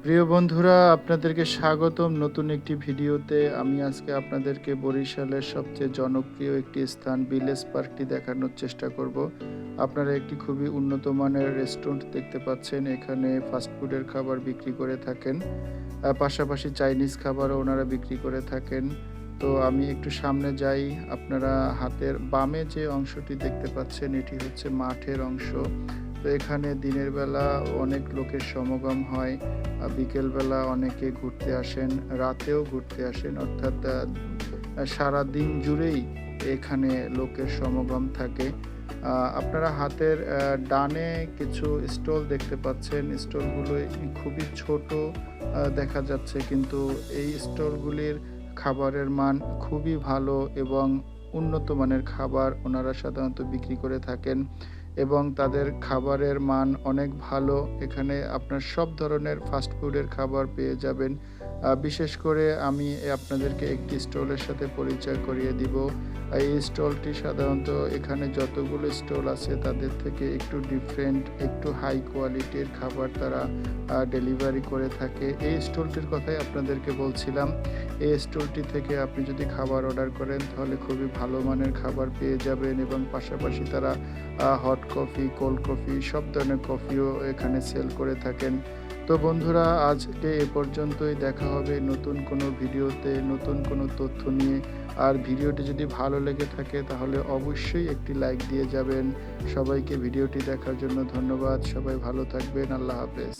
প্রিয় বন্ধুরা, আপনাদেরকে স্বাগতম নতুন একটি ভিডিওতে। আমি আজকে আপনাদেরকে বরিশালের সবচেয়ে জনপ্রিয় একটি স্থান ভিলেজ পার্কটি দেখানোর চেষ্টা করব। আপনারা একটি খুবই উন্নত মানের রেস্টুরেন্ট দেখতে পাচ্ছেন। এখানে ফাস্টফুডের খাবার বিক্রি করে থাকেন। পাশাপাশি চাইনিজ খাবারও ওনারা বিক্রি করে থাকেন। তো আমি একটু সামনে যাই। আপনারা হাতের বামে যে অংশটি দেখতে পাচ্ছেন এটি হচ্ছে মাঠের অংশ। তো এখানে দিনের বেলা অনেক লোকের সমাগম হয়। বিকেলবেলা অনেকে ঘুরতে আসেন, রাতেও ঘুরতে আসেন। অর্থাৎ সারাদিন জুড়েই এখানে লোকের সমাগম থাকে। আপনারা হাতের ডানে কিছু স্টল দেখতে পাচ্ছেন। স্টলগুলো খুবই ছোট দেখা যাচ্ছে, কিন্তু এই স্টলগুলির খাবারের মান খুবই ভালো এবং উন্নত মানের খাবার ওনারা সাধারণত বিক্রি করে থাকেন এবং তাদের খাবারের মান অনেক ভালো। এখানে আপনার সব ধরনের ফাস্ট ফুডের খাবার পেয়ে যাবেন। বিশেষ করে আমি আপনাদেরকে একটি স্টলের সাথে পরিচয় করিয়ে দিব। এই স্টলটি সাধারণত এখানে যতগুলো স্টল আছে তাদের থেকে একটু ডিফারেন্ট, একটু হাই কোয়ালিটির খাবার তারা ডেলিভারি করে থাকে। এই স্টলটির কথাই আপনাদেরকে বলছিলাম। এই স্টলটি থেকে আপনি যদি খাবার অর্ডার করেন তাহলে খুবই ভালো মানের খাবার পেয়ে যাবেন এবং পাশাপাশি তারা হট কফি, কোল্ড কফি সব ধরনের কফিও এখানে সেল করে থাকেন। তো বন্ধুরা, আজকে এ পর্যন্তই। দেখা হবে নতুন কোনো ভিডিওতে, নতুন কোনো তথ্য নিয়ে। আর ভিডিওটি যদি ভালো লেগে থাকে তাহলে অবশ্যই একটি লাইক দিয়ে যাবেন। সবাইকে ভিডিওটি দেখার জন্য ধন্যবাদ। সবাই ভালো থাকবেন। আল্লাহ হাফেজ।